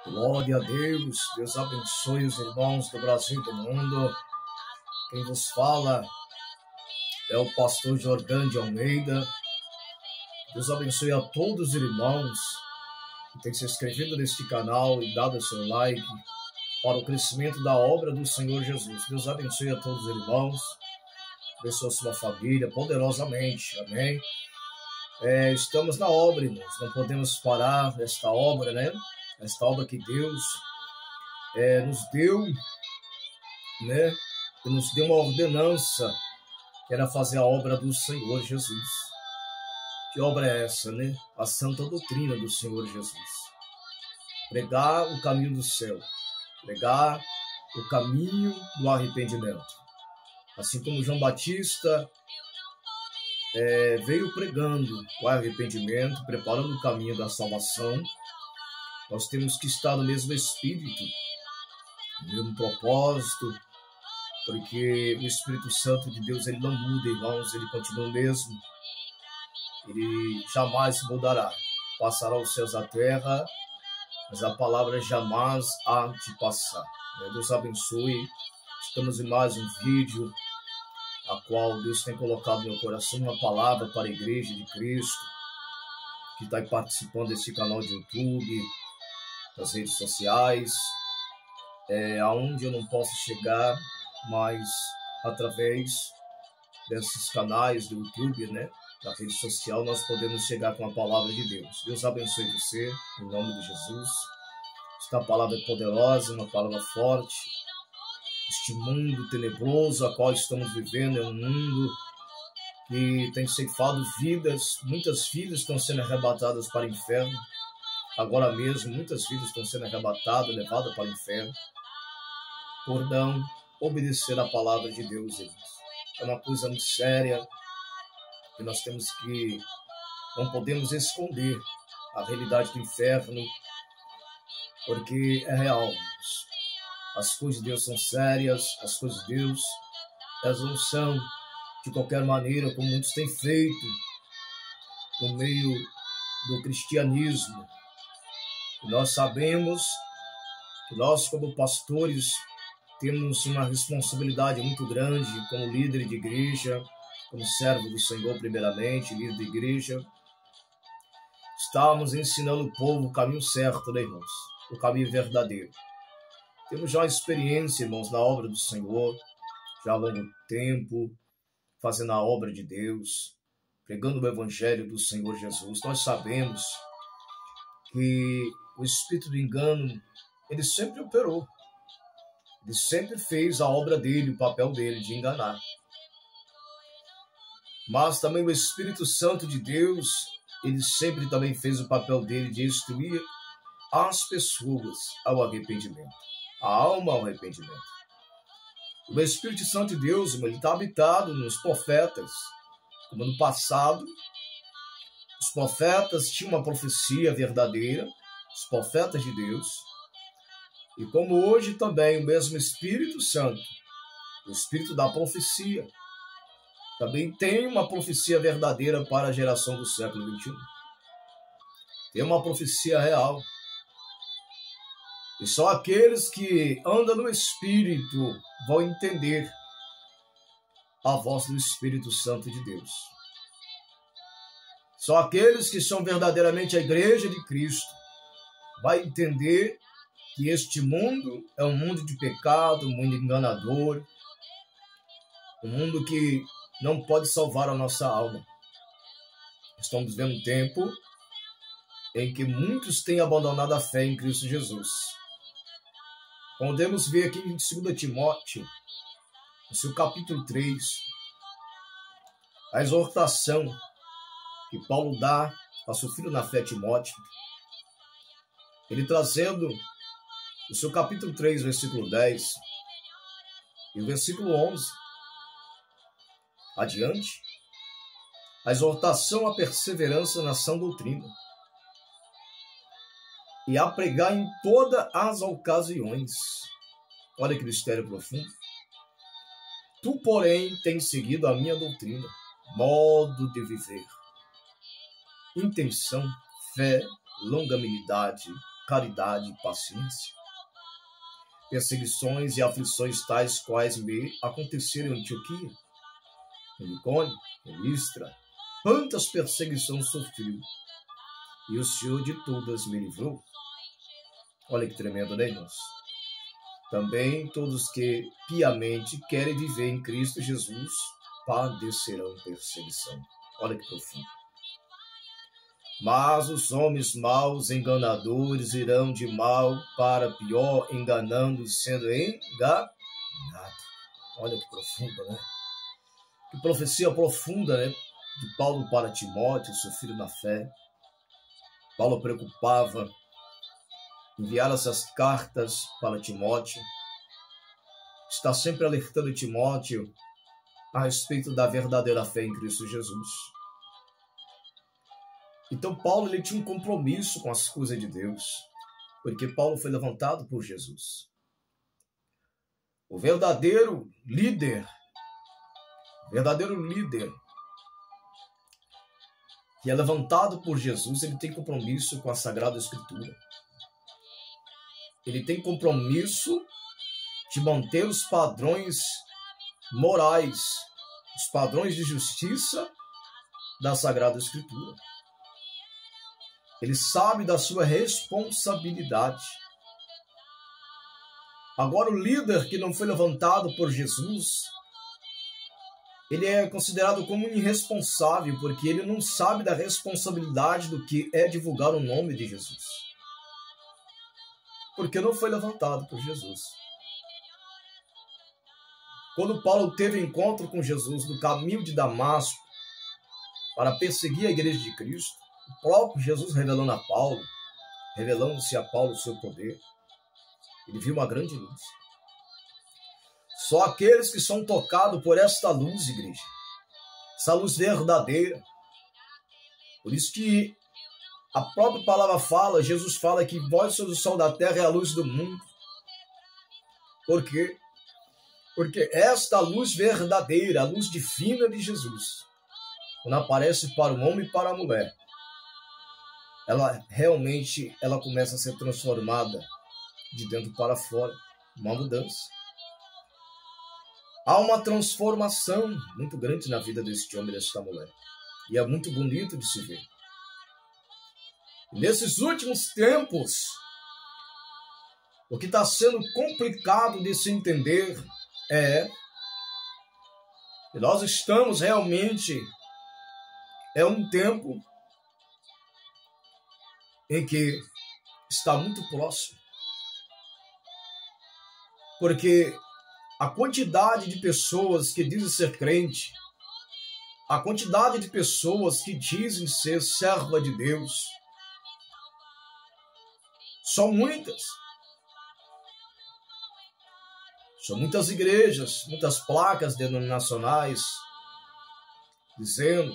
Glória a Deus, Deus abençoe os irmãos do Brasil e do mundo. Quem vos fala é o pastor Jordão de Almeida. Deus abençoe a todos os irmãos que têm se inscrito neste canal e dado o seu like para o crescimento da obra do Senhor Jesus. Deus abençoe a todos os irmãos, abençoe a sua família poderosamente, amém? Estamos na obra, irmãos, não podemos parar esta obra, né? Esta obra que Deus nos deu, né? Que nos deu uma ordenança, que era fazer a obra do Senhor Jesus. Que obra é essa, né? A santa doutrina do Senhor Jesus. Pregar o caminho do céu, pregar o caminho do arrependimento. Assim como João Batista veio pregando o arrependimento, preparando o caminho da salvação, nós temos que estar no mesmo espírito, no mesmo propósito, porque o Espírito Santo de Deus, ele não muda, irmãos, ele continua o mesmo. Ele jamais mudará. Passará os céus à terra, mas a palavra jamais há de passar. Deus abençoe. Estamos em mais um vídeo, a qual Deus tem colocado no meu coração uma palavra para a Igreja de Cristo, que está participando desse canal de YouTube, das redes sociais, aonde eu não posso chegar, mas através desses canais do YouTube, né, da rede social, nós podemos chegar com a palavra de Deus. Deus abençoe você, em nome de Jesus. Esta palavra é poderosa, uma palavra forte. Este mundo tenebroso a qual estamos vivendo é um mundo que tem ceifado vidas. Muitas vidas estão sendo arrebatadas para o inferno. Agora mesmo, muitas vidas estão sendo arrebatadas, levadas para o inferno, por não obedecer a palavra de Deus, irmãos. É uma coisa muito séria, que nós temos que, não podemos esconder a realidade do inferno, porque é real, irmãos. As coisas de Deus são sérias, as coisas de Deus, elas não são de qualquer maneira, como muitos têm feito no meio do cristianismo. E nós sabemos que nós, como pastores, temos uma responsabilidade muito grande como líder de igreja, como servo do Senhor primeiramente, líder de igreja. Estamos ensinando o povo o caminho certo, né, irmãos? O caminho verdadeiro. Temos já experiência, irmãos, na obra do Senhor, já há longo tempo, fazendo a obra de Deus, pregando o Evangelho do Senhor Jesus. Nós sabemos que o espírito do engano, ele sempre operou. Ele sempre fez a obra dele, o papel dele de enganar. Mas também o Espírito Santo de Deus, ele sempre também fez o papel dele de instruir as pessoas ao arrependimento, a alma ao arrependimento. O Espírito Santo de Deus, ele está habitado nos profetas, como no passado, os profetas tinham uma profecia verdadeira, os profetas de Deus, e como hoje também o mesmo Espírito Santo, o Espírito da profecia, também tem uma profecia verdadeira para a geração do século XXI. Tem uma profecia real. E só aqueles que andam no Espírito vão entender a voz do Espírito Santo de Deus. Só aqueles que são verdadeiramente a Igreja de Cristo vão entender que este mundo é um mundo de pecado, um mundo enganador, um mundo que não pode salvar a nossa alma. Estamos vivendo um tempo em que muitos têm abandonado a fé em Cristo Jesus. Podemos ver aqui em 2 Timóteo, no seu capítulo 3, a exortação que Paulo dá a seu filho na fé, Timóteo. Ele trazendo o seu capítulo 3, versículo 10 e o versículo 11 adiante, a exortação à perseverança na sã doutrina e a pregar em todas as ocasiões. Olha que mistério profundo. Tu, porém, tens seguido a minha doutrina, modo de viver, intenção, fé, longanimidade, caridade e paciência. Perseguições e aflições tais quais me aconteceram em Antioquia, em Icônio, em Listra, quantas perseguições sofri, e o Senhor de todas me livrou. Olha que tremendo, né, irmãos? Também todos que piamente querem viver em Cristo Jesus padecerão perseguição. Olha que profundo. Mas os homens maus, enganadores, irão de mal para pior, enganando, sendo enganados. Olha que profundo, né? Que profecia profunda, né? De Paulo para Timóteo, seu filho na fé. Paulo preocupava enviar essas cartas para Timóteo. Está sempre alertando Timóteo a respeito da verdadeira fé em Cristo Jesus. Então Paulo ele tinha um compromisso com as coisas de Deus, porque Paulo foi levantado por Jesus. O verdadeiro líder que é levantado por Jesus, ele tem compromisso com a Sagrada Escritura. Ele tem compromisso de manter os padrões morais, os padrões de justiça da Sagrada Escritura. Ele sabe da sua responsabilidade. Agora, o líder que não foi levantado por Jesus, ele é considerado como um irresponsável, porque ele não sabe da responsabilidade do que é divulgar o nome de Jesus. Porque não foi levantado por Jesus. Quando Paulo teve encontro com Jesus no caminho de Damasco para perseguir a igreja de Cristo, o próprio Jesus revelando-se a Paulo o seu poder, ele viu uma grande luz. Só aqueles que são tocados por esta luz, igreja, essa luz verdadeira. Por isso que a própria palavra fala, Jesus fala que vós sois o sol da terra e a luz do mundo. Por quê? Porque esta luz verdadeira, a luz divina de Jesus, quando aparece para o homem e para a mulher, ela realmente começa a ser transformada de dentro para fora, uma mudança. Há uma transformação muito grande na vida deste homem e desta mulher. E é muito bonito de se ver. Nesses últimos tempos, o que está sendo complicado de se entender é que nós estamos realmente um tempo em que está muito próximo. Porque a quantidade de pessoas que dizem ser crente, a quantidade de pessoas que dizem ser serva de Deus, são muitas. São muitas igrejas, muitas placas denominacionais dizendo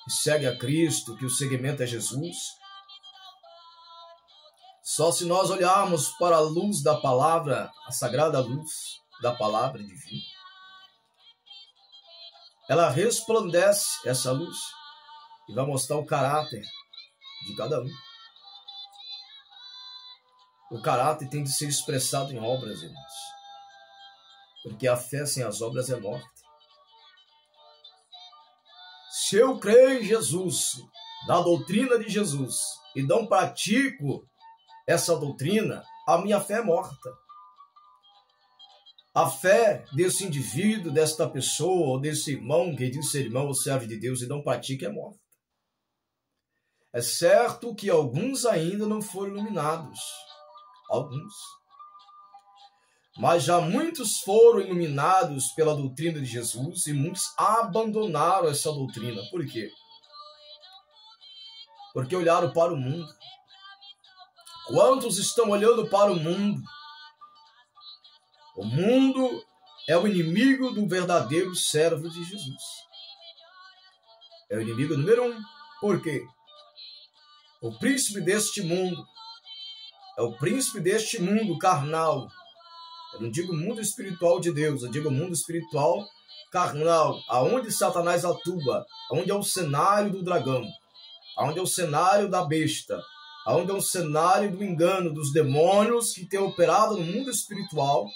que segue a Cristo, que o seguimento é Jesus. Só se nós olharmos para a luz da palavra, a sagrada luz da palavra divina, ela resplandece, essa luz, e vai mostrar o caráter de cada um. O caráter tem de ser expressado em obras, irmãos. Porque a fé sem as obras é morta. Se eu creio em Jesus, na doutrina de Jesus, e não pratico essa doutrina, a minha fé é morta. A fé desse indivíduo, desta pessoa, ou desse irmão, que diz ser irmão ou servo de Deus e não pratica, é morta. É certo que alguns ainda não foram iluminados. Alguns. Mas já muitos foram iluminados pela doutrina de Jesus e muitos abandonaram essa doutrina. Por quê? Porque olharam para o mundo. Quantos estão olhando para o mundo? O mundo é o inimigo do verdadeiro servo de Jesus. É o inimigo número 1. Por quê? O príncipe deste mundo é o príncipe deste mundo carnal. Eu não digo mundo espiritual de Deus, eu digo mundo espiritual carnal, aonde Satanás atua, aonde é o cenário do dragão, aonde é o cenário da besta, onde é um cenário do engano dos demônios que tem operado no mundo espiritual.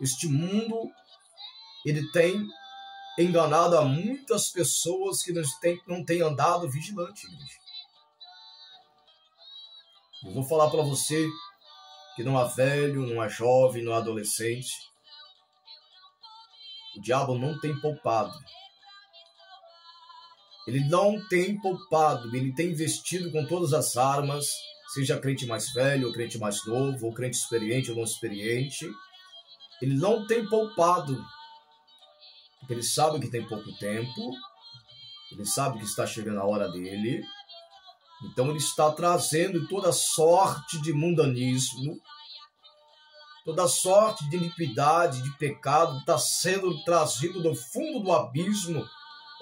Este mundo, ele tem enganado a muitas pessoas que não têm andado vigilante, igreja. Eu vou falar para você que não há velho, não há jovem, não há adolescente. O diabo não tem poupado. Ele não tem poupado, ele tem investido com todas as armas, seja crente mais velho, ou crente mais novo, ou crente experiente ou não experiente. Ele não tem poupado, porque ele sabe que tem pouco tempo, ele sabe que está chegando a hora dele. Então ele está trazendo toda sorte de mundanismo, toda sorte de iniquidade, de pecado, está sendo trazido do fundo do abismo,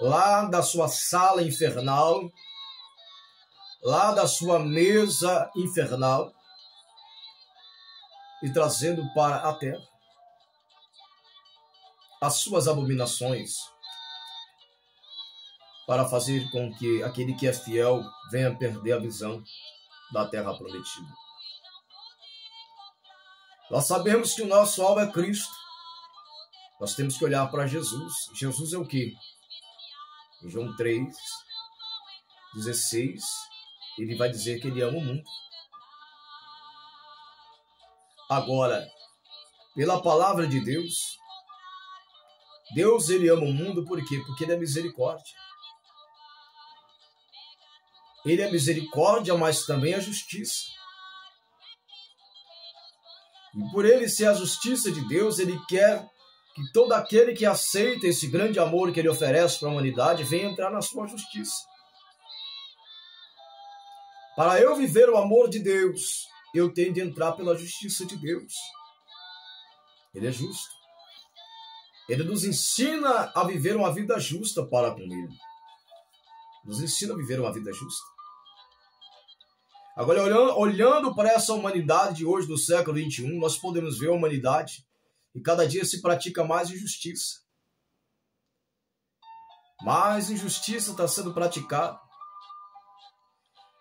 lá da sua sala infernal, lá da sua mesa infernal, e trazendo para a terra as suas abominações, para fazer com que aquele que é fiel venha perder a visão da terra prometida. Nós sabemos que o nosso alvo é Cristo. Nós temos que olhar para Jesus. Jesus é o quê? Em João 3:16, ele vai dizer que ele ama o mundo. Agora, pela palavra de Deus, ele ama o mundo por quê? Porque ele é misericórdia. Ele é misericórdia, mas também é justiça. E por ele ser a justiça de Deus, ele quer que todo aquele que aceita esse grande amor que ele oferece para a humanidade venha entrar na sua justiça. Para eu viver o amor de Deus, eu tenho de entrar pela justiça de Deus. Ele é justo. Ele nos ensina a viver uma vida justa para com ele. Nos ensina a viver uma vida justa. Agora, olhando para essa humanidade de hoje, do século XXI, nós podemos ver a humanidade e cada dia se pratica mais injustiça. Mais injustiça está sendo praticada.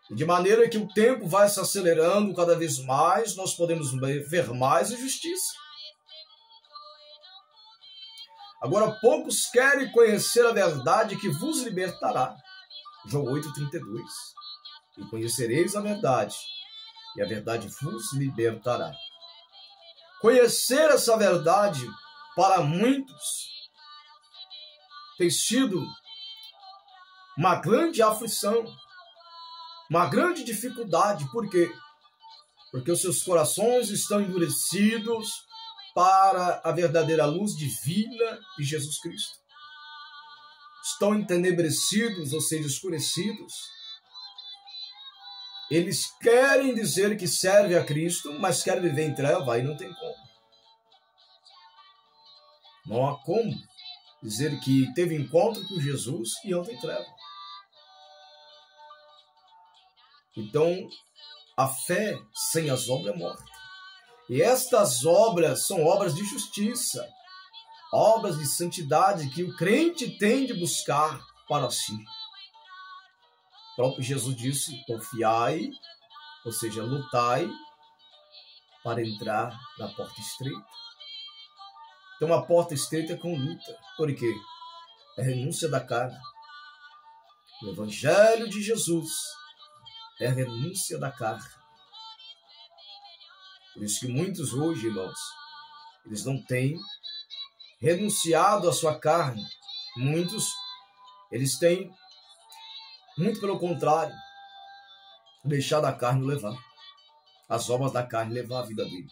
E de maneira que o tempo vai se acelerando cada vez mais, nós podemos ver mais injustiça. Agora, poucos querem conhecer a verdade que vos libertará. João 8:32. E conhecereis a verdade, e a verdade vos libertará. Conhecer essa verdade, para muitos, tem sido uma grande aflição, uma grande dificuldade. Por quê? Porque os seus corações estão endurecidos para a verdadeira luz divina de Jesus Cristo. Estão entenebrecidos, ou seja, escurecidos. Eles querem dizer que servem a Cristo, mas querem viver em treva, aí não tem como. Não há como dizer que teve encontro com Jesus e anda em treva. Então, a fé sem as obras é morta. E estas obras são obras de justiça, obras de santidade que o crente tem de buscar para si. O próprio Jesus disse, confiai, ou seja, lutai para entrar na porta estreita. Então a porta estreita é com luta. Por quê? É renúncia da carne. O Evangelho de Jesus é a renúncia da carne. Por isso que muitos hoje, irmãos, eles não têm renunciado à sua carne. Muitos, eles têm, muito pelo contrário, deixado a carne levar. As obras da carne levar a vida dele.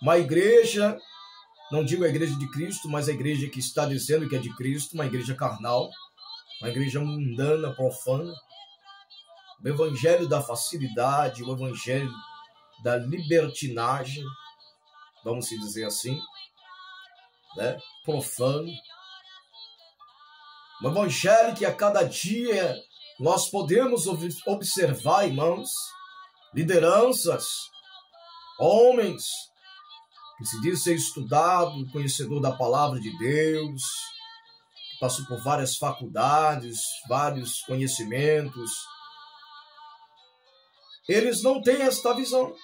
Uma igreja, não digo a igreja de Cristo, mas a igreja que está dizendo que é de Cristo, uma igreja carnal, uma igreja mundana, profana. O evangelho da facilidade, o evangelho da libertinagem, vamos se dizer assim, né? Profano. Um evangelho que a cada dia nós podemos observar, irmãos, lideranças, homens que se diz ser estudado, conhecedor da palavra de Deus, que passou por várias faculdades, vários conhecimentos, eles não têm esta visão.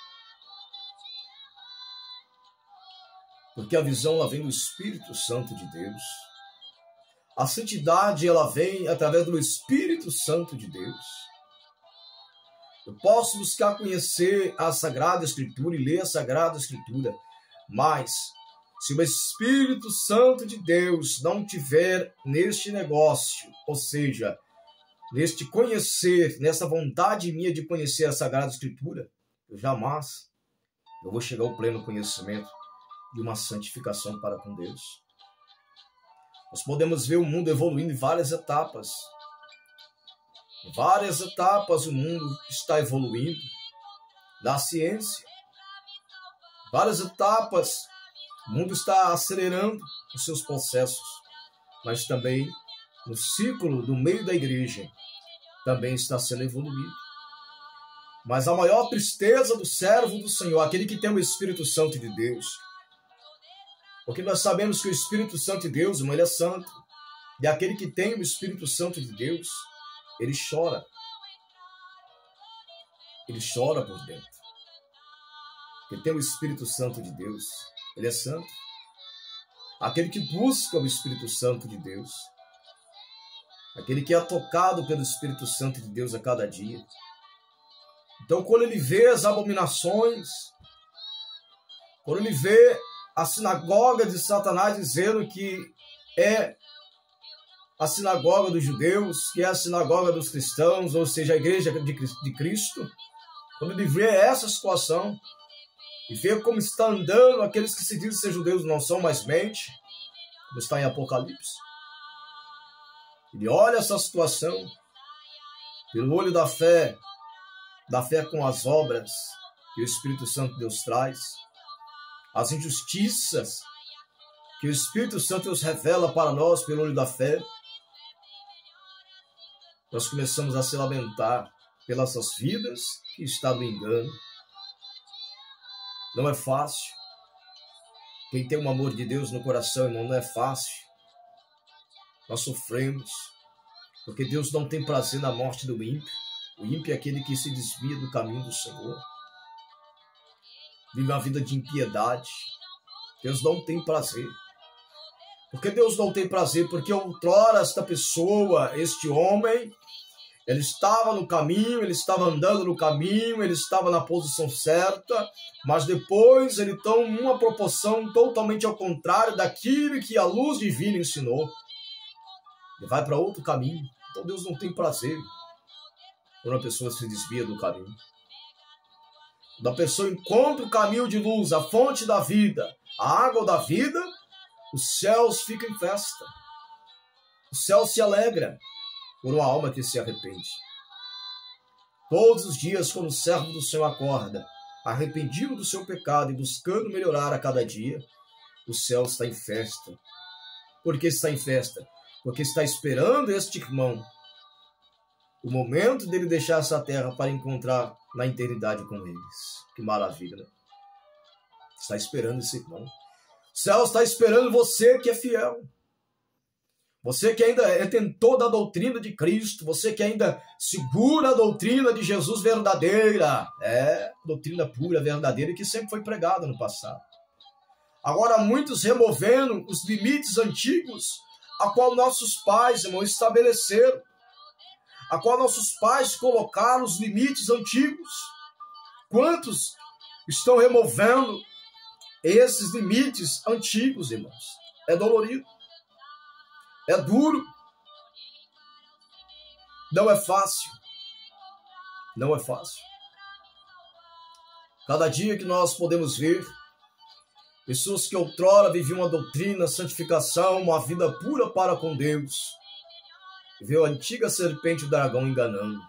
Porque a visão ela vem do Espírito Santo de Deus. A santidade ela vem através do Espírito Santo de Deus. Eu posso buscar conhecer a Sagrada Escritura e ler a Sagrada Escritura, mas se o Espírito Santo de Deus não tiver neste negócio, ou seja, neste conhecer, nessa vontade minha de conhecer a Sagrada Escritura, eu vou chegar ao pleno conhecimento de uma santificação para com Deus. Nós podemos ver o mundo evoluindo em várias etapas. Em várias etapas o mundo está evoluindo. Na ciência, várias etapas o mundo está acelerando os seus processos. Mas também no ciclo do meio da igreja também está sendo evoluído. Mas a maior tristeza do servo do Senhor, aquele que tem o Espírito Santo de Deus, porque nós sabemos que o Espírito Santo de Deus, irmão, ele é santo. E aquele que tem o Espírito Santo de Deus, ele chora. Ele chora por dentro. Porque tem o Espírito Santo de Deus, ele é santo. Aquele que busca o Espírito Santo de Deus, aquele que é tocado pelo Espírito Santo de Deus a cada dia. Então, quando ele vê as abominações, quando ele vê a sinagoga de Satanás dizendo que é a sinagoga dos judeus, que é a sinagoga dos cristãos, ou seja, a igreja de Cristo, quando ele vê essa situação e vê como está andando aqueles que se dizem ser judeus não são mais mente, como está em Apocalipse, ele olha essa situação pelo olho da fé com as obras que o Espírito Santo de Deus traz, as injustiças que o Espírito Santo nos revela para nós pelo olho da fé, nós começamos a se lamentar pelas nossas vidas que estão no engano. Não é fácil. Quem tem o amor de Deus no coração, irmão, não é fácil. Nós sofremos, porque Deus não tem prazer na morte do ímpio. O ímpio é aquele que se desvia do caminho do Senhor, vive uma vida de impiedade. Deus não tem prazer. Por que Deus não tem prazer? Porque outrora esta pessoa, este homem, ele estava no caminho, ele estava andando no caminho, ele estava na posição certa, mas depois ele toma uma proporção totalmente ao contrário daquilo que a luz divina ensinou. Ele vai para outro caminho. Então Deus não tem prazer quando a pessoa se desvia do caminho. Quando a pessoa encontra o caminho de luz, a fonte da vida, a água da vida, os céus ficam em festa. O céu se alegra por uma alma que se arrepende. Todos os dias, quando o servo do Senhor acorda, arrependido do seu pecado e buscando melhorar a cada dia, o céu está em festa. Por que está em festa? Porque está esperando este irmão o momento dele deixar essa terra para encontrar na eternidade com eles. Que maravilha, né? Está esperando esse irmão. O céu está esperando você que é fiel. Você que ainda é tentor da doutrina de Cristo. Você que ainda segura a doutrina de Jesus verdadeira. Doutrina pura, verdadeira, que sempre foi pregada no passado. Agora muitos removendo os limites antigos a qual nossos pais, irmão, estabeleceram. A qual nossos pais colocaram os limites antigos. Quantos estão removendo esses limites antigos, irmãos? É dolorido. É duro. Não é fácil. Não é fácil. Cada dia que nós podemos ver pessoas que outrora viviam uma doutrina, santificação, uma vida pura para com Deus, viu a antiga serpente e o dragão enganando,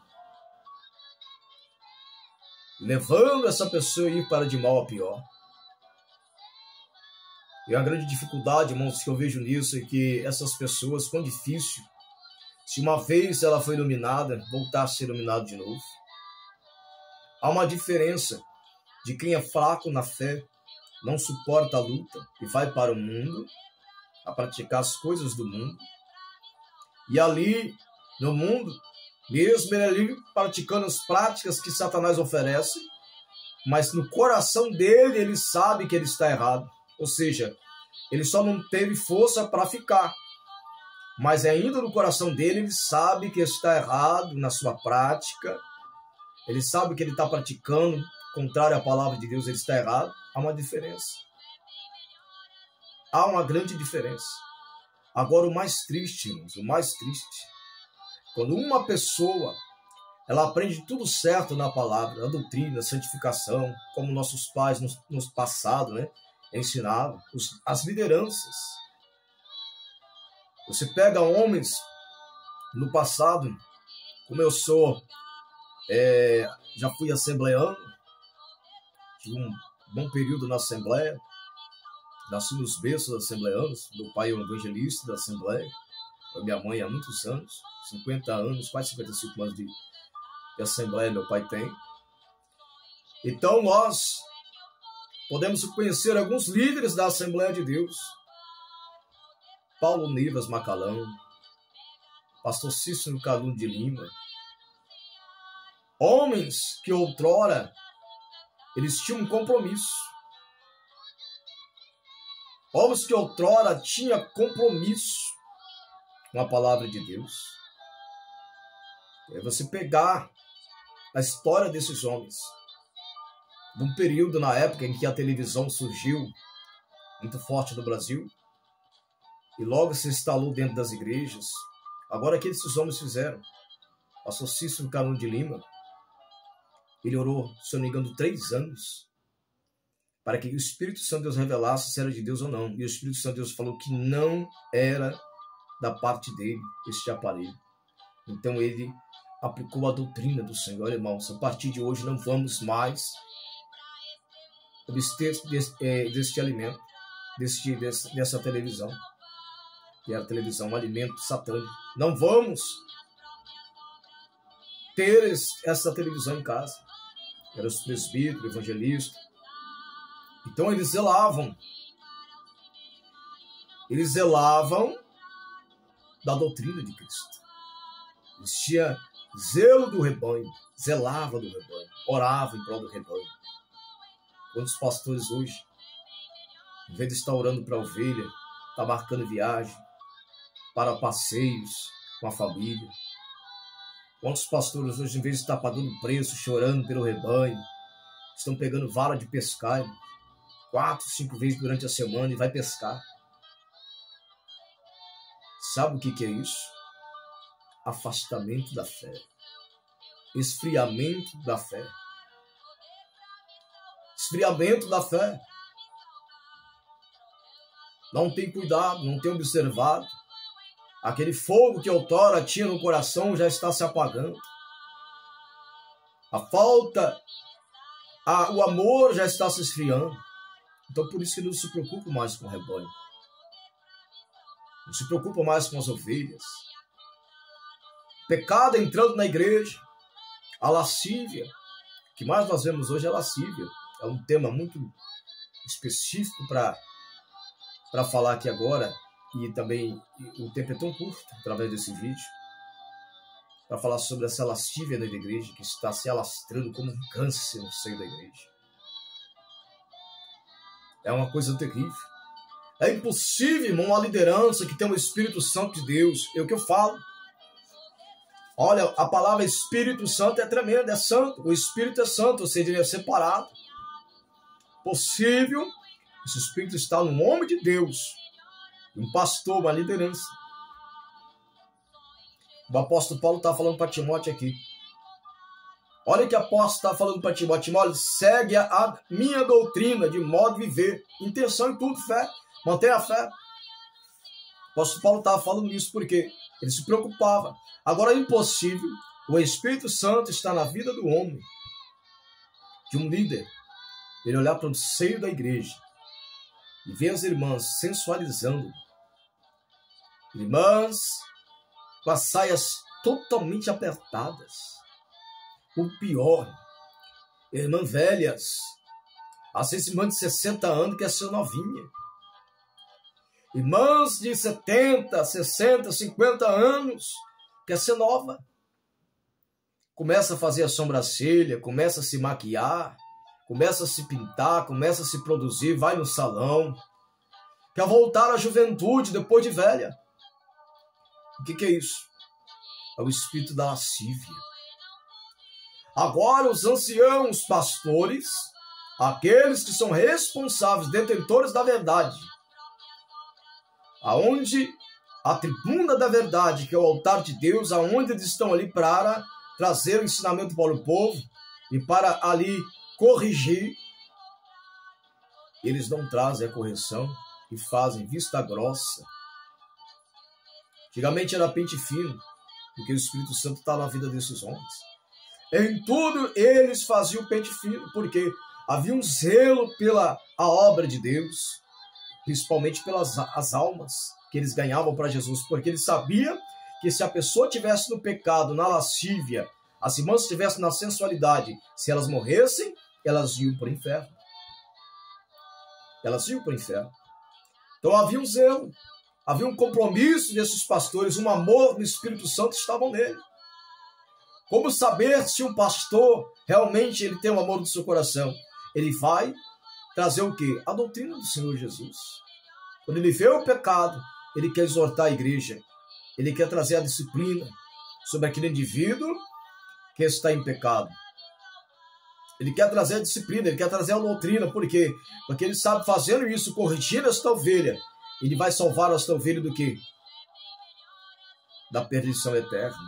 levando essa pessoa a ir para de mal a pior. E a grande dificuldade, irmãos, que eu vejo nisso é que essas pessoas, quão difícil, se uma vez ela foi iluminada, voltar a ser iluminado de novo. Há uma diferença de quem é fraco na fé, não suporta a luta e vai para o mundo, a praticar as coisas do mundo. E ali, no mundo, Mesmo ele ali praticando as práticas que Satanás oferece, mas no coração dele ele sabe que ele está errado. Ou seja, ele só não teve força para ficar. Mas ainda no coração dele ele sabe que está errado na sua prática. Ele sabe que ele está praticando contrário à palavra de Deus, ele está errado. Há uma diferença. Há uma grande diferença. Agora o mais triste, irmãos, o mais triste, quando uma pessoa, ela aprende tudo certo na palavra, a doutrina, a santificação, como nossos pais nos passado, né, ensinavam, as lideranças. Você pega homens no passado, como eu sou, já fui assembleano, tive um bom período na Assembleia, nasci nos berços assembleanos, meu pai é um evangelista da Assembleia, minha mãe há muitos anos, 50 anos, quase 55 anos de Assembleia meu pai tem. Então nós podemos conhecer alguns líderes da Assembleia de Deus. Paulo Nivas Macalão, pastor Cícero Calum de Lima. Homens que outrora eles tinham um compromisso. Homens que outrora tinham compromisso com a palavra de Deus. É você pegar a história desses homens. Num período na época em que a televisão surgiu muito forte no Brasil e logo se instalou dentro das igrejas. Agora, o que esses homens fizeram? Pastor Cícero Calum de Lima, ele orou, se eu não me engano, 3 anos para que o Espírito Santo de Deus revelasse se era de Deus ou não. E o Espírito Santo de Deus falou que não era da parte dele este aparelho. Então ele aplicou a doutrina do Senhor. Irmãos, a partir de hoje não vamos mais abster deste alimento, dessa televisão, que é a televisão, um alimento satânico. Não vamos ter essa televisão em casa. Eram os presbíteros, evangelistas. Então eles zelavam da doutrina de Cristo. Eles tinham zelo do rebanho, zelava do rebanho, orava em prol do rebanho. Quantos pastores hoje, em vez de estar orando para a ovelha, está marcando viagem para passeios com a família? Quantos pastores hoje, em vez de estar pagando preço, chorando pelo rebanho, estão pegando vara de pescar 4, 5 vezes durante a semana e vai pescar? Sabe o que é isso? Afastamento da fé, esfriamento da fé, esfriamento da fé. Não tem cuidado, não tem observado. Aquele fogo que outrora tinha no coração já está se apagando. A falta, o amor já está se esfriando. Então por isso que não se preocupa mais com o rebanho. Não se preocupa mais com as ovelhas. Pecado entrando na igreja. A lascívia. O que mais nós vemos hoje é a lascívia. É um tema muito específico para falar aqui agora. E também o tempo é tão curto através desse vídeo. Para falar sobre essa lascívia da igreja que está se alastrando como um câncer no seio da igreja. É uma coisa terrível. É impossível, irmão, uma liderança que tem o Espírito Santo de Deus. É o que eu falo. Olha, a palavra Espírito Santo é tremenda, é santo. O Espírito é santo, ou seja, ele é separado. Possível, esse Espírito está no homem de Deus. Um pastor, uma liderança. O apóstolo Paulo está falando para Timóteo aqui. Olha o que o apóstolo está falando para Timóteo. Timóteo, segue a minha doutrina de modo de viver. Intenção em tudo, fé. Mantenha a fé. O apóstolo Paulo estava falando isso porque ele se preocupava. Agora é impossível o Espírito Santo estar na vida do homem, de um líder, ele olhar para o seio da igreja e ver as irmãs sensualizando. Irmãs com as saias totalmente apertadas. O pior, irmãs velhas, às vezes irmãs de 60 anos quer ser novinha. Irmãs de 70, 60, 50 anos quer ser nova. começa a fazer a sobrancelha, começa a se maquiar, começa a se pintar, começa a se produzir, vai no salão, quer voltar à juventude depois de velha. O que é isso? É o espírito da lascívia. Agora os anciãos pastores, aqueles que são responsáveis, detentores da verdade, aonde a tribuna da verdade, que é o altar de Deus, aonde eles estão ali para trazer o ensinamento para o povo e para ali corrigir, eles não trazem a correção e fazem vista grossa. Antigamente era pente fino, porque o Espírito Santo está na vida desses homens. Em tudo eles faziam pente fino, porque havia um zelo pela a obra de Deus, principalmente pelas as almas que eles ganhavam para Jesus, porque eles sabiam que se a pessoa estivesse no pecado, na lascívia, as irmãs estivessem na sensualidade, se elas morressem, elas iam para o inferno. Elas iam para o inferno. Então havia um zelo, havia um compromisso desses pastores, um amor no Espírito Santo que estavam nele. Como saber se um pastor realmente ele tem o amor do seu coração? Ele vai trazer o quê? A doutrina do Senhor Jesus. Quando ele vê o pecado, ele quer exortar a igreja. Ele quer trazer a disciplina sobre aquele indivíduo que está em pecado. Ele quer trazer a disciplina, ele quer trazer a doutrina. Por quê? Porque ele sabe, fazendo isso, corrigindo esta ovelha, ele vai salvar esta ovelha do quê? Da perdição eterna.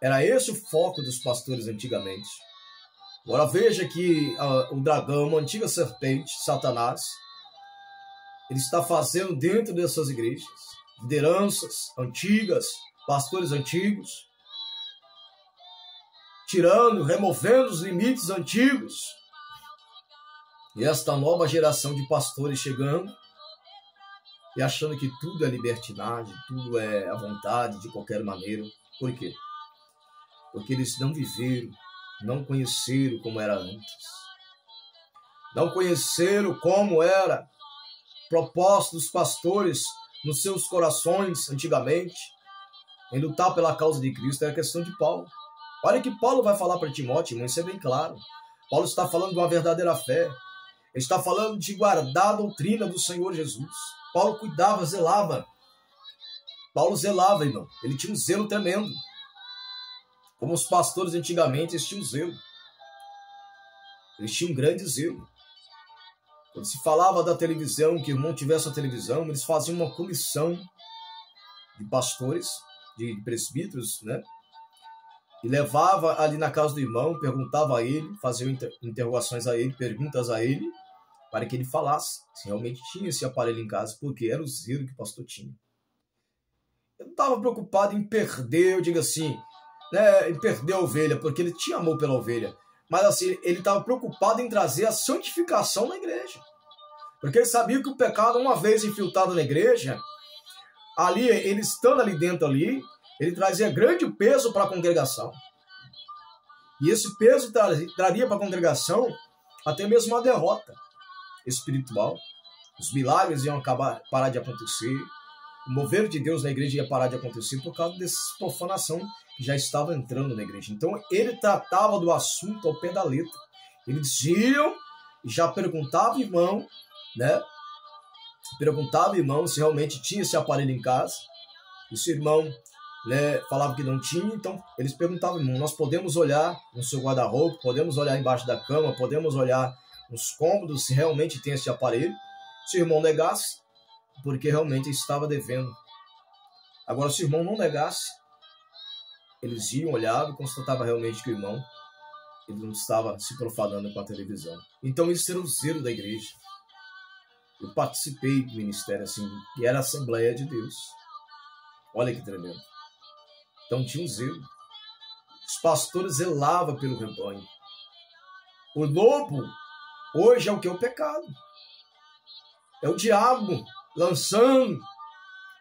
Era esse o foco dos pastores antigamente. Agora veja que o dragão, uma antiga serpente, Satanás, ele está fazendo dentro dessas igrejas, lideranças antigas, pastores antigos, tirando, removendo os limites antigos. E esta nova geração de pastores chegando e achando que tudo é libertinagem, tudo é à vontade, de qualquer maneira. Por quê? Porque eles não viveram, não conheceram como era antes. Não conheceram como era o propósito dos pastores nos seus corações antigamente, em lutar pela causa de Cristo. Era questão de Paulo. Olha que Paulo vai falar para Timóteo, irmão, isso é bem claro. Paulo está falando de uma verdadeira fé. Ele está falando de guardar a doutrina do Senhor Jesus. Paulo cuidava, zelava. Paulo zelava, irmão. Ele tinha um zelo tremendo. Como os pastores antigamente, eles tinham zelo. Eles tinham um grande zelo. Quando se falava da televisão, que o irmão tivesse a televisão, eles faziam uma comissão de pastores, de presbíteros, né? E levava ali na casa do irmão, perguntava a ele, fazia interrogações a ele, perguntas a ele, para que ele falasse se realmente tinha esse aparelho em casa, porque era o zelo que o pastor tinha. Eu não estava preocupado em perder, eu digo assim, né, em perder a ovelha, porque ele tinha amor pela ovelha. Mas assim, ele estava preocupado em trazer a santificação na igreja. Porque ele sabia que o pecado, uma vez infiltrado na igreja, ali, ele estando ali dentro ali, ele trazia grande peso para a congregação. E esse peso traria para a congregação até mesmo uma derrota espiritual. Os milagres iam parar de acontecer. O mover de Deus na igreja ia parar de acontecer por causa dessa profanação que já estava entrando na igreja. Então ele tratava do assunto ao pé da letra. Eles iam e já perguntavam, irmão, né? Perguntava, irmão, se realmente tinha esse aparelho em casa. E se o irmão, né, falava que não tinha, então eles perguntavam, irmão, nós podemos olhar no seu guarda-roupa, podemos olhar embaixo da cama, podemos olhar nos cômodos se realmente tem esse aparelho. Se o irmão negasse, porque realmente estava devendo. Agora, se o irmão não negasse, eles iam, olhavam e constatavam realmente que o irmão ele não estava se profanando com a televisão. Então, isso era o zelo da igreja. Eu participei do ministério assim, que era a Assembleia de Deus. Olha que tremendo. Então, tinha um zelo. Os pastores zelavam pelo rebanho. O lobo, hoje, é o que? O pecado. É o diabo lançando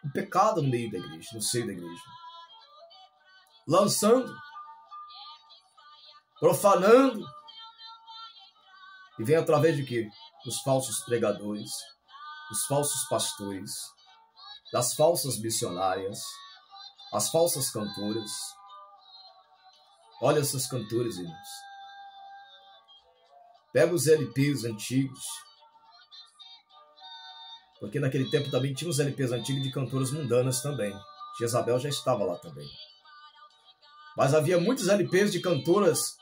o pecado no meio da igreja, no seio da igreja. Lançando, profanando. E vem através de quê? Dos falsos pregadores, dos falsos pastores, das falsas missionárias, as falsas cantoras. Olha essas cantoras, irmãos. Pega os LPs antigos. Porque naquele tempo também tinha os LPs antigos de cantoras mundanas também. Jezabel já estava lá também. Mas havia muitos LPs de cantoras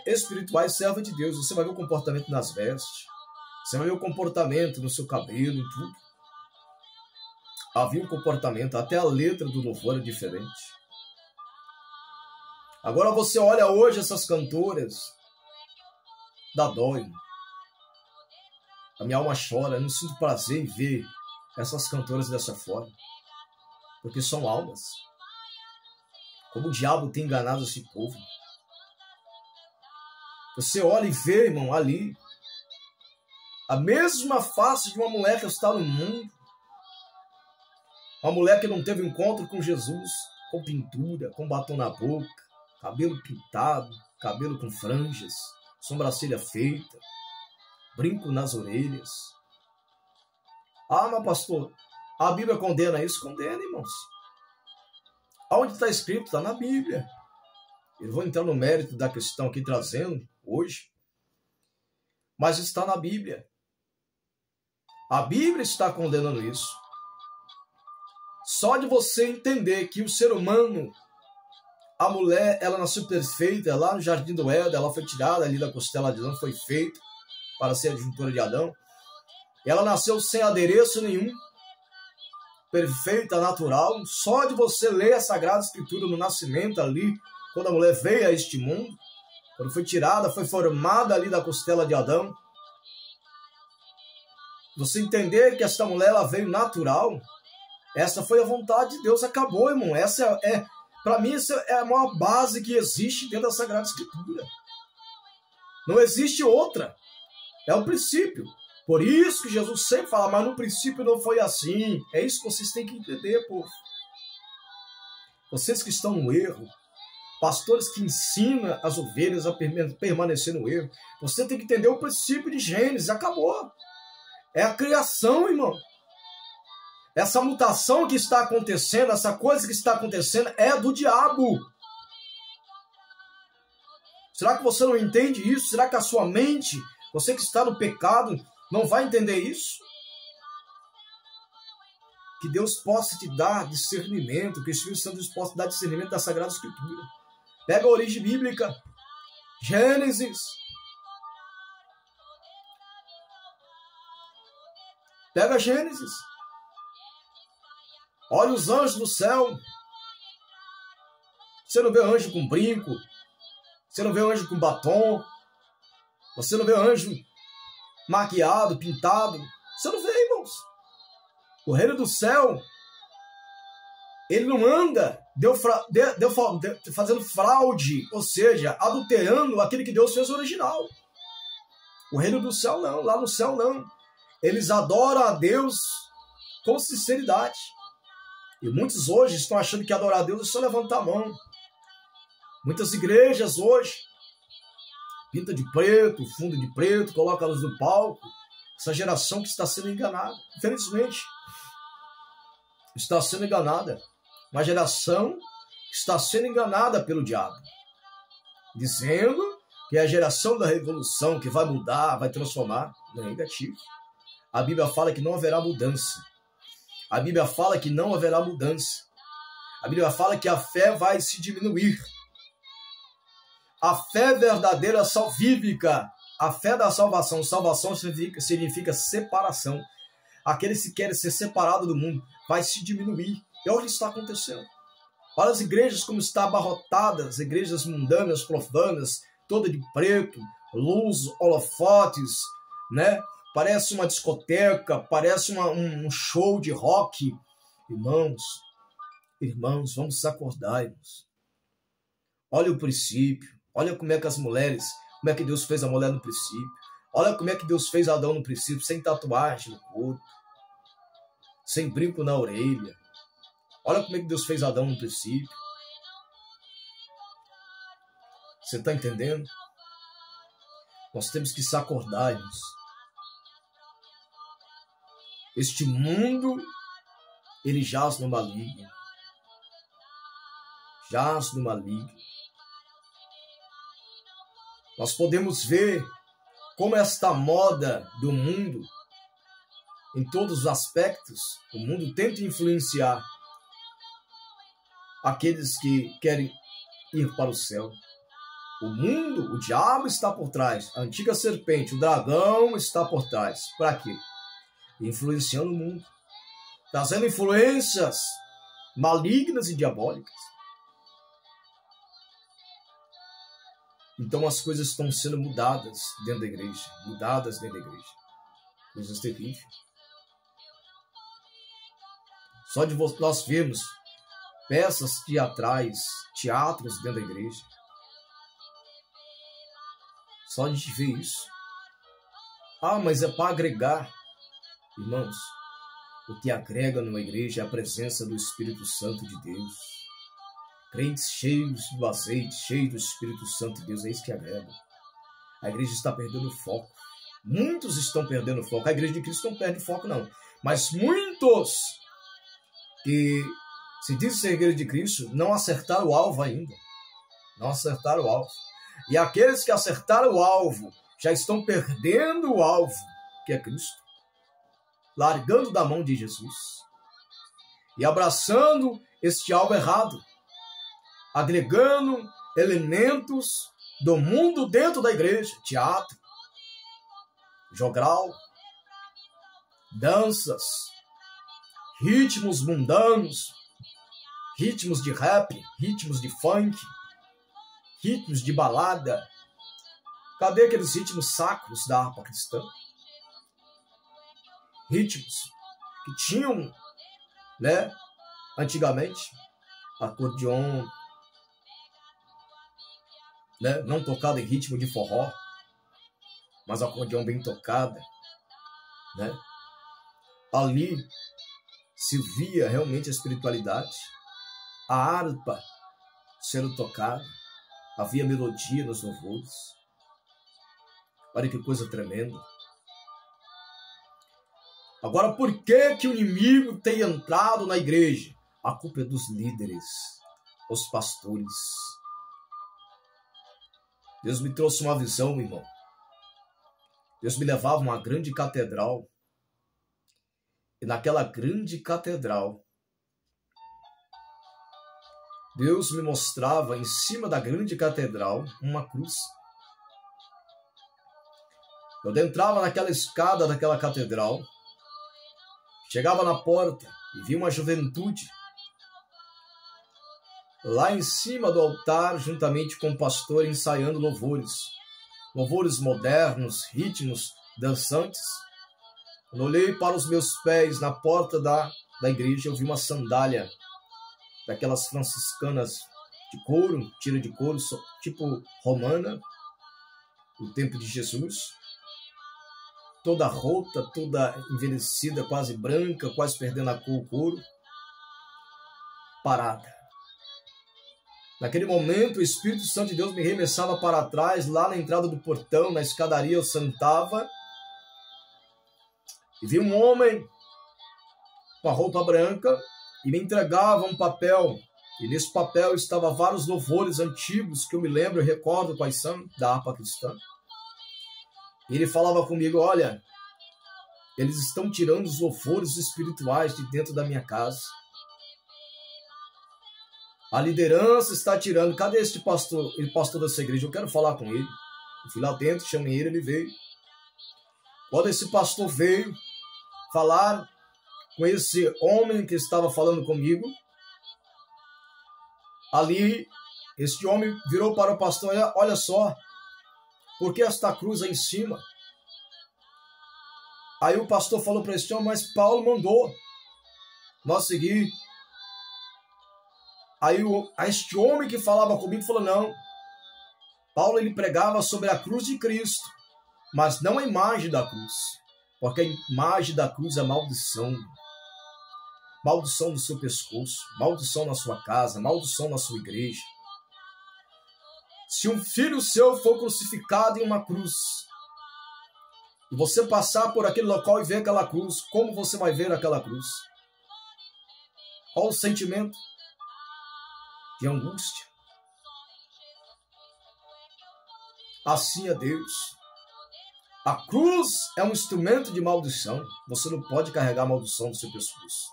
espirituais, servas de Deus. Você vai ver o comportamento nas vestes. Você vai ver o comportamento no seu cabelo, em tudo. Havia um comportamento, até a letra do louvor era diferente. Agora você olha hoje essas cantoras, dá dó. A minha alma chora, eu não sinto prazer em ver essas cantoras dessa forma. Porque são almas. Como o diabo tem enganado esse povo. Você olha e vê, irmão, ali, a mesma face de uma mulher que está no mundo. Uma mulher que não teve encontro com Jesus, com pintura, com batom na boca, cabelo pintado, cabelo com franjas, sobrancelha feita, brinco nas orelhas. Ah, mas pastor, a Bíblia condena isso? Condena, irmãos. Aonde está escrito? Está na Bíblia. Eu vou entrar no mérito da questão aqui trazendo hoje, mas está na Bíblia. A Bíblia está condenando isso. Só de você entender que o ser humano, a mulher, ela nasceu perfeita, lá no Jardim do Éden, ela foi tirada ali da costela de Adão, foi feita para ser a adjuntora de Adão. Ela nasceu sem adereço nenhum, perfeita, natural. Só de você ler a Sagrada Escritura no nascimento ali, quando a mulher veio a este mundo, quando foi tirada, foi formada ali da costela de Adão. Você entender que esta mulher, ela veio natural. Essa foi a vontade de Deus, acabou, irmão. Essa para mim, essa é a maior base que existe dentro da Sagrada Escritura. Não existe outra. É o princípio. Por isso que Jesus sempre fala, mas no princípio não foi assim. É isso que vocês têm que entender, povo. Vocês que estão no erro, pastores que ensinam as ovelhas a permanecer no erro, você tem que entender o princípio de Gênesis, acabou. É a criação, irmão. Essa mutação que está acontecendo, essa coisa que está acontecendo é do diabo. Será que você não entende isso? Será que a sua mente, você que está no pecado, não vai entender isso? Que Deus possa te dar discernimento, que o Espírito Santo possa te dar discernimento da Sagrada Escritura. Pega a origem bíblica, Gênesis. Pega Gênesis. Olha os anjos do céu. Você não vê anjo com brinco. Você não vê anjo com batom. Você não vê anjo maquiado, pintado. Você não vê, irmãos. O reino do céu, ele não anda fazendo fraude, ou seja, adulterando aquilo que Deus fez original. O reino do céu não, lá no céu não. Eles adoram a Deus com sinceridade. E muitos hoje estão achando que adorar a Deus é só levantar a mão. Muitas igrejas hoje pinta de preto, fundo de preto, coloca a luz no palco. Essa geração que está sendo enganada, infelizmente, está sendo enganada. Uma geração que está sendo enganada pelo diabo, dizendo que é a geração da revolução, que vai mudar, vai transformar. Não é negativo. A Bíblia fala que não haverá mudança. A Bíblia fala que não haverá mudança. A Bíblia fala que a fé vai se diminuir. A fé verdadeira salvífica, a fé da salvação. Salvação significa separação. Aqueles que querem ser separados do mundo vai se diminuir. E olha o que está acontecendo. Olha as igrejas como estão abarrotadas, igrejas mundanas, profanas, toda de preto, luz, holofotes, né? Parece uma discoteca, parece um show de rock. Irmãos, vamos acordar, irmãos. Olha o princípio. Olha como é que as mulheres, como é que Deus fez a mulher no princípio. Olha como é que Deus fez Adão no princípio, sem tatuagem no corpo, sem brinco na orelha. Olha como é que Deus fez Adão no princípio. Você está entendendo? Nós temos que se acordar, irmãos. Este mundo, ele jaz no maligno. Jaz no maligno. Nós podemos ver como esta moda do mundo, em todos os aspectos, o mundo tenta influenciar aqueles que querem ir para o céu. O mundo, o diabo está por trás, a antiga serpente, o dragão está por trás. Para quê? Influenciando o mundo, trazendo influências malignas e diabólicas. Então as coisas estão sendo mudadas dentro da igreja, coisas terríveis. Só de nós vermos peças teatrais, teatros dentro da igreja, só de gente ver isso. Ah, mas é para agregar. Irmãos, o que agrega numa igreja é a presença do Espírito Santo de Deus. Crentes cheios do azeite, cheios do Espírito Santo de Deus, é isso que agrega. A igreja está perdendo foco. Muitos estão perdendo foco. A igreja de Cristo não perde foco, não. Mas muitos que se dizem ser igreja de Cristo não acertaram o alvo ainda. Não acertaram o alvo. E aqueles que acertaram o alvo já estão perdendo o alvo, que é Cristo. Largando da mão de Jesus. E abraçando este alvo errado. Agregando elementos do mundo dentro da igreja. Teatro, jogral, danças, ritmos mundanos, ritmos de rap, ritmos de funk, ritmos de balada. Cadê aqueles ritmos sacros da harpa cristã? Ritmos que tinham, né, antigamente, acordeon, né, não tocado em ritmo de forró, mas acordeon bem tocada, né? Ali se via realmente a espiritualidade, a harpa sendo tocada, havia melodia nos louvores. Olha que coisa tremenda. Agora, por que que o inimigo tem entrado na igreja? A culpa é dos líderes, os pastores. Deus me trouxe uma visão, irmão. Deus me levava a uma grande catedral. E naquela grande catedral, Deus me mostrava em cima da grande catedral uma cruz. Eu entrava naquela escada daquela catedral, chegava na porta e vi uma juventude lá em cima do altar, juntamente com o pastor, ensaiando louvores. Louvores modernos, ritmos dançantes. Quando olhei para os meus pés na porta da igreja, eu vi uma sandália daquelas franciscanas de couro, tira de couro, tipo romana, do tempo de Jesus. Toda rota, toda envelhecida, quase branca, quase perdendo a cor, o couro. Parada. Naquele momento, o Espírito Santo de Deus me arremessava para trás, lá na entrada do portão, na escadaria, eu sentava e vi um homem com a roupa branca e me entregava um papel. E nesse papel estavam vários louvores antigos, que eu me lembro, eu recordo quais são, da harpa cristã. E ele falava comigo, olha, eles estão tirando os louvores espirituais de dentro da minha casa. A liderança está tirando. Cadê este pastor? Ele pastor dessa igreja. Eu quero falar com ele. Eu fui lá dentro, chamei ele, ele veio. Quando esse pastor veio falar com esse homem que estava falando comigo, ali, este homem virou para o pastor, olha só, por que esta cruz aí em cima? Aí o pastor falou para este homem, mas Paulo mandou nós seguir. Aí este homem que falava comigo falou, não, Paulo ele pregava sobre a cruz de Cristo, mas não a imagem da cruz, porque a imagem da cruz é maldição. Maldição no seu pescoço, maldição na sua casa, maldição na sua igreja. Se um filho seu for crucificado em uma cruz, e você passar por aquele local e ver aquela cruz, como você vai ver aquela cruz? Qual o sentimento? De angústia. assim é Deus. A cruz é um instrumento de maldição. Você não pode carregar a maldição do seu pescoço.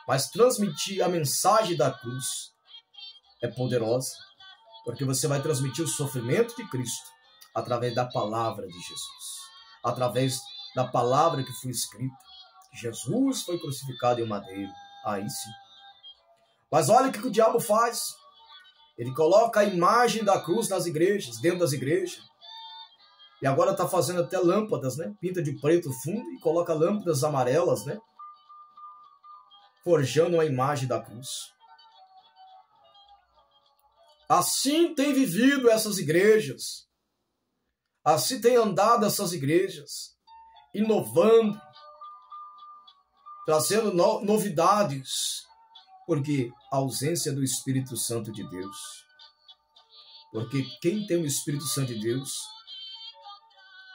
Mas transmitir a mensagem da cruz é poderosa, porque você vai transmitir o sofrimento de Cristo através da palavra de Jesus, através da palavra que foi escrita. Jesus foi crucificado em um madeiro. Aí sim. Mas olha o que o diabo faz. Ele coloca a imagem da cruz nas igrejas, dentro das igrejas. E agora está fazendo até lâmpadas, né? Pinta de preto o fundo e coloca lâmpadas amarelas, né? Forjando a imagem da cruz. Assim tem vivido essas igrejas. Assim tem andado essas igrejas. Inovando. Trazendo novidades. Porque a ausência do Espírito Santo de Deus. Porque quem tem o Espírito Santo de Deus,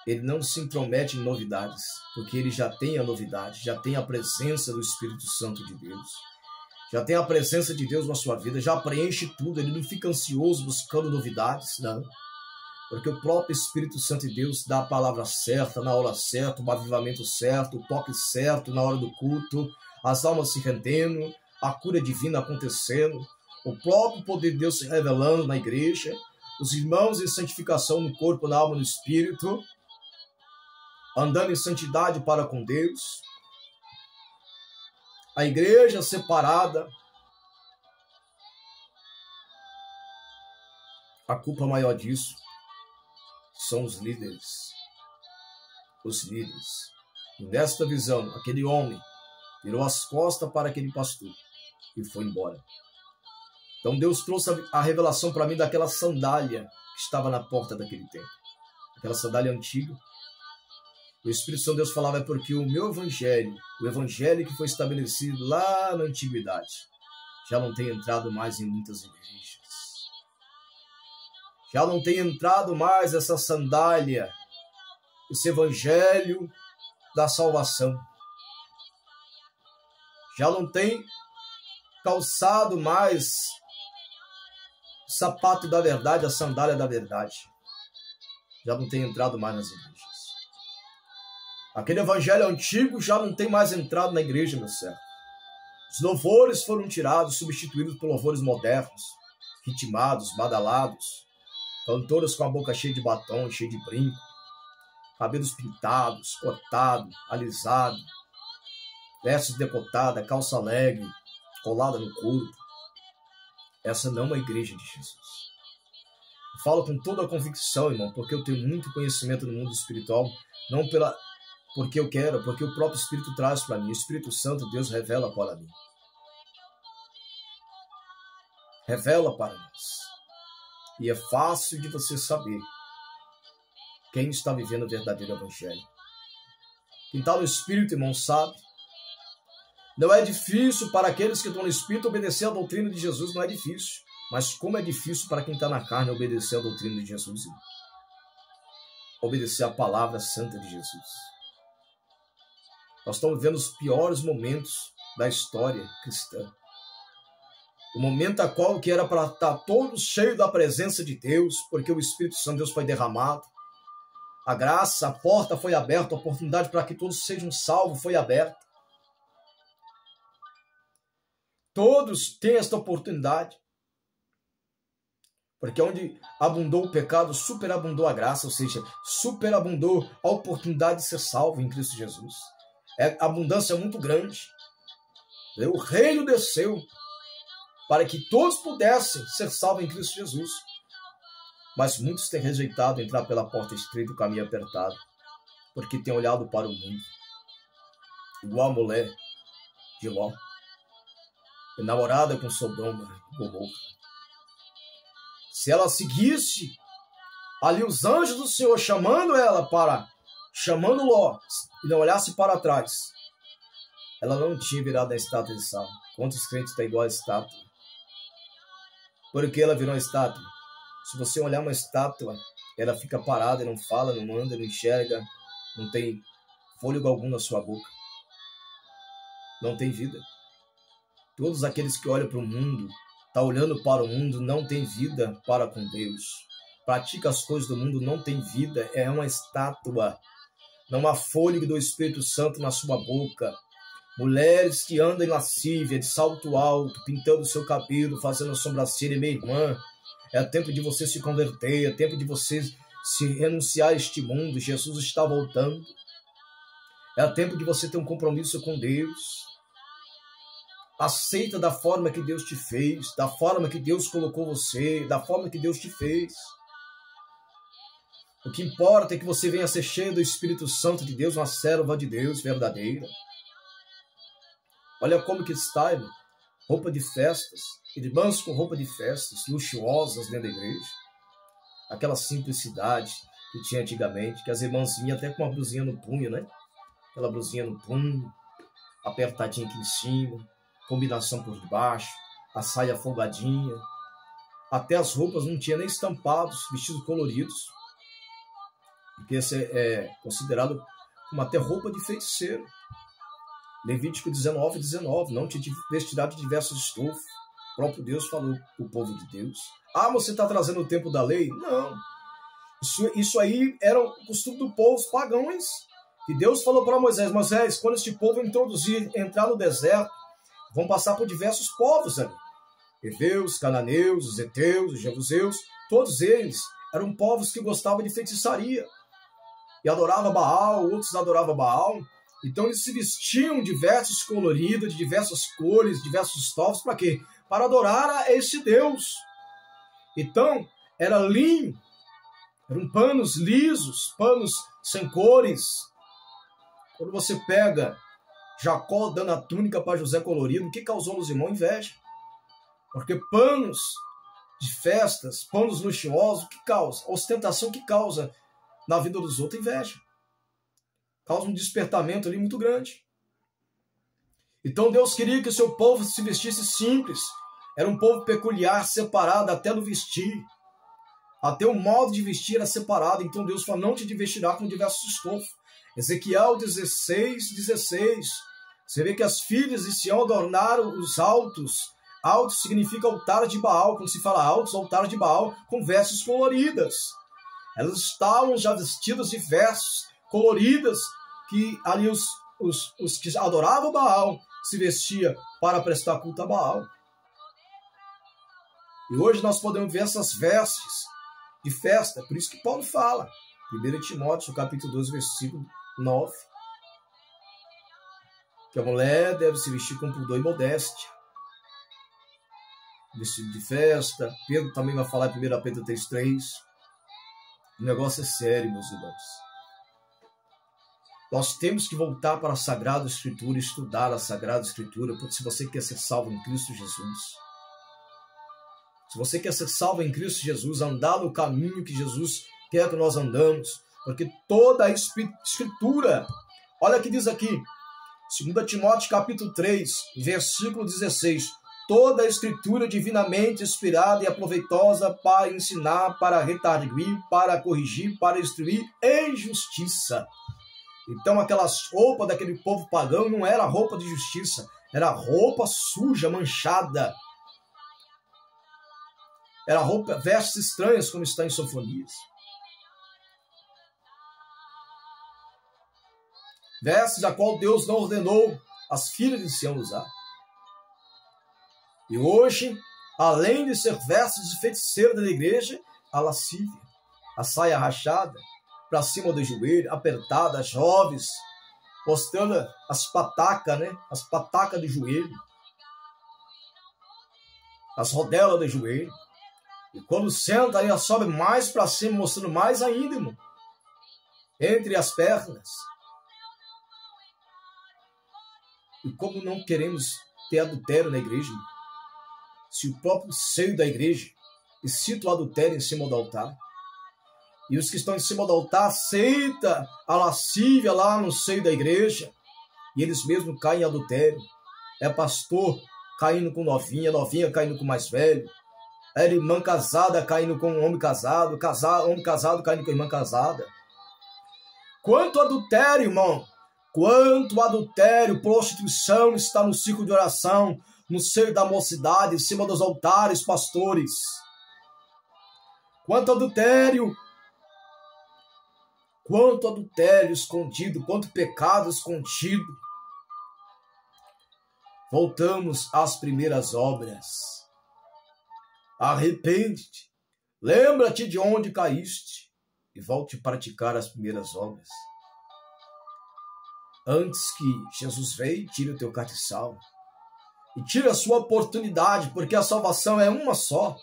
ele não se intromete em novidades, porque ele já tem a novidade, já tem a presença do Espírito Santo de Deus. Já tem a presença de Deus na sua vida, já preenche tudo, ele não fica ansioso buscando novidades, não. Porque o próprio Espírito Santo de Deus dá a palavra certa, na hora certa, o avivamento certo, o toque certo na hora do culto, as almas se rendendo, a cura divina acontecendo, o próprio poder de Deus se revelando na igreja, os irmãos em santificação no corpo, na alma e no espírito, andando em santidade para com Deus, a igreja separada. A culpa maior disso são os líderes. Os líderes. E nesta visão, aquele homem virou as costas para aquele pastor e foi embora. Então Deus trouxe a revelação para mim daquela sandália que estava na porta daquele templo. Aquela sandália antiga. O Espírito Santo de Deus falava, é porque o meu evangelho, o evangelho que foi estabelecido lá na antiguidade, já não tem entrado mais em muitas igrejas. Já não tem entrado mais essa sandália, esse evangelho da salvação. Já não tem calçado mais o sapato da verdade, a sandália da verdade. Já não tem entrado mais nas igrejas. Aquele evangelho antigo já não tem mais entrado na igreja, meu servo. Os louvores foram tirados, substituídos por louvores modernos, ritmados, badalados, cantoras com a boca cheia de batom, cheia de brinco, cabelos pintados, cortado, alisado, versos decotada, calça alegre, colada no corpo. Essa não é a igreja de Jesus. Eu falo com toda a convicção, irmão, porque eu tenho muito conhecimento no mundo espiritual, não porque eu quero, porque o próprio Espírito traz para mim. O Espírito Santo, Deus revela para mim. Revela para nós. E é fácil de você saber quem está vivendo o verdadeiro evangelho. Quem está no Espírito, irmão, sabe. Não é difícil para aqueles que estão no Espírito obedecer a doutrina de Jesus, não é difícil. Mas como é difícil para quem está na carne obedecer a doutrina de Jesus, irmão. Obedecer a palavra santa de Jesus. Nós estamos vivendo os piores momentos da história cristã. O momento a qual que era para estar todos cheios da presença de Deus, porque o Espírito Santo de Deus foi derramado. A graça, a porta foi aberta, a oportunidade para que todos sejam salvos foi aberta. Todos têm esta oportunidade. Porque onde abundou o pecado, superabundou a graça, ou seja, superabundou a oportunidade de ser salvo em Cristo Jesus. A abundância é muito grande. O reino desceu para que todos pudessem ser salvos em Cristo Jesus. Mas muitos têm rejeitado entrar pela porta estreita e o caminho apertado, porque têm olhado para o mundo. Igual a mulher de Ló, enamorada com Sodoma e Gomorra. Se ela seguisse ali os anjos do Senhor chamando Ló, e não olhasse para trás, ela não tinha virado a estátua de sal. Quantos crentes estão igual a estátua? Por que ela virou uma estátua? Se você olhar uma estátua, ela fica parada, não fala, não anda, não enxerga, não tem fôlego algum na sua boca. Não tem vida. Todos aqueles que olham para o mundo, estão olhando para o mundo, não tem vida para com Deus. pratica as coisas do mundo não tem vida, é uma estátua. Não há fôlego do Espírito Santo na sua boca. Mulheres que andam em lascívia, de salto alto, pintando o seu cabelo, fazendo a sobrancelha, minha irmã, é tempo de você se converter, é tempo de você se renunciar a este mundo. Jesus está voltando. É tempo de você ter um compromisso com Deus. Aceita da forma que Deus te fez, da forma que Deus colocou você, da forma que Deus te fez. O que importa é que você venha ser cheio do Espírito Santo de Deus, uma serva de Deus verdadeira. Olha como que está, irmão. Roupa de festas, irmãs com roupa de festas, luxuosas dentro da igreja. Aquela simplicidade que tinha antigamente, que as irmãs vinham até com uma blusinha no punho, né? Aquela blusinha no punho, apertadinha aqui em cima, combinação por debaixo, a saia folgadinha. Até as roupas não tinha nem estampados, vestidos coloridos. Porque esse é considerado como até roupa de feiticeiro. Levítico 19:19, não te vestirá de diversos estofos. O próprio Deus falou para o povo de Deus. Ah, você está trazendo o tempo da lei? Não. Isso aí era o costume do povo, os pagãos. E Deus falou para Moisés, Moisés, quando este povo entrar no deserto, vão passar por diversos povos ali. Heveus, cananeus, os heteus, os jebuseus, todos eles eram povos que gostavam de feitiçaria. E adoravam Baal, outros adoravam Baal. Então eles se vestiam diversos coloridos, de diversas cores, diversos estofos, para quê? Para adorar a esse Deus. Então, era linho, eram panos lisos, panos sem cores. Quando você pega Jacó dando a túnica para José colorido, o que causou nos irmãos? Inveja. Porque panos de festas, panos luxuosos, o que causa? Ostentação que causa na vida dos outros? Inveja. Causa um despertamento ali muito grande. Então Deus queria que o seu povo se vestisse simples. Era um povo peculiar, separado até no vestir. Até o modo de vestir era separado. Então Deus falou, não te vestirá com diversos estofos. Ezequiel 16:16. Você vê que as filhas de Sião adornaram os altos. Altos significa altar de Baal. Quando se fala altos, altar de Baal, com vestes coloridas. Elas estavam já vestidas de vestes coloridas, que ali os que adoravam Baal se vestiam para prestar culto a Baal. E hoje nós podemos ver essas vestes de festa, por isso que Paulo fala, 1 Timóteo, capítulo 2, versículo 9, que a mulher deve se vestir com pudor e modéstia. Vestido de festa. Pedro também vai falar em 1 Pedro 3:3. O negócio é sério, meus irmãos. Nós temos que voltar para a Sagrada Escritura, estudar a Sagrada Escritura, porque se você quer ser salvo em Cristo Jesus, se você quer ser salvo em Cristo Jesus, andar no caminho que Jesus quer que nós andamos, porque toda a Escritura, olha o que diz aqui, 2 Timóteo capítulo 3, versículo 16, toda a Escritura divinamente inspirada e aproveitosa para ensinar, para redarguir, para corrigir, para instruir em justiça. Então aquelas roupas daquele povo pagão não era roupa de justiça, era roupa suja, manchada. Era roupa, vestes estranhas, como está em Sofonias. Vestes a qual Deus não ordenou as filhas de Sião usar. E hoje, além de ser vestes de feiticeiro da igreja, a lascívia, a saia rachada, para cima do joelho, apertada, jovens, mostrando as patacas, né? As patacas do joelho, as rodelas do joelho. E quando senta, aí sobe mais para cima, mostrando mais ainda, irmão, entre as pernas. E como não queremos ter adultério na igreja, irmão? Se o próprio seio da igreja excita o adultério em cima do altar, e os que estão em cima do altar aceitam a lascívia lá no seio da igreja, e eles mesmos caem em adultério. É pastor caindo com novinha, novinha caindo com mais velho, é irmã casada caindo com um homem casado, homem casado caindo com irmã casada. Quanto adultério, irmão, quanto adultério, prostituição está no círculo de oração, no seio da mocidade, em cima dos altares, pastores. quanto adultério escondido, quanto pecado escondido. Voltamos às primeiras obras. Arrepende-te, lembra-te de onde caíste e volte a praticar as primeiras obras. Antes que Jesus veio, tira o teu castiçal e tira a sua oportunidade, porque a salvação é uma só.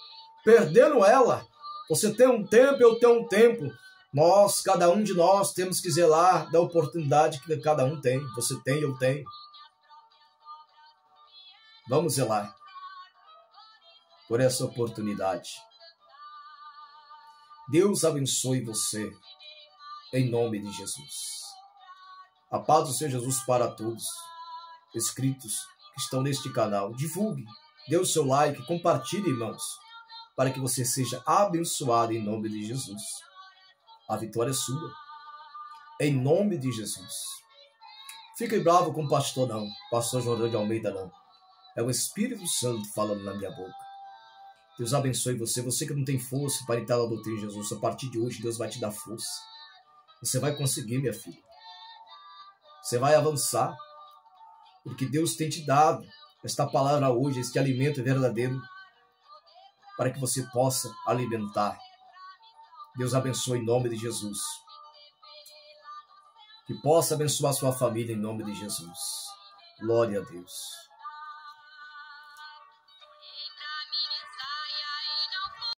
Perdendo ela, você tem um tempo, eu tenho um tempo. Cada um de nós temos que zelar da oportunidade que cada um tem. Você tem, eu tenho. Vamos zelar por essa oportunidade. Deus abençoe você, em nome de Jesus. A paz do Senhor Jesus para todos. Inscritos que estão neste canal, divulgue, dê o seu like, compartilhe, irmãos, para que você seja abençoado em nome de Jesus. A vitória é sua, em nome de Jesus. Fique bravo com o pastor não, pastor Jordão de Almeida não. É o Espírito Santo falando na minha boca. Deus abençoe você. Você que não tem força para entrar na doutrina de Jesus, a partir de hoje Deus vai te dar força. Você vai conseguir, minha filha. Você vai avançar. Porque Deus tem te dado esta palavra hoje, este alimento verdadeiro, para que você possa alimentar. Deus abençoe em nome de Jesus. Que possa abençoar sua família em nome de Jesus. Glória a Deus.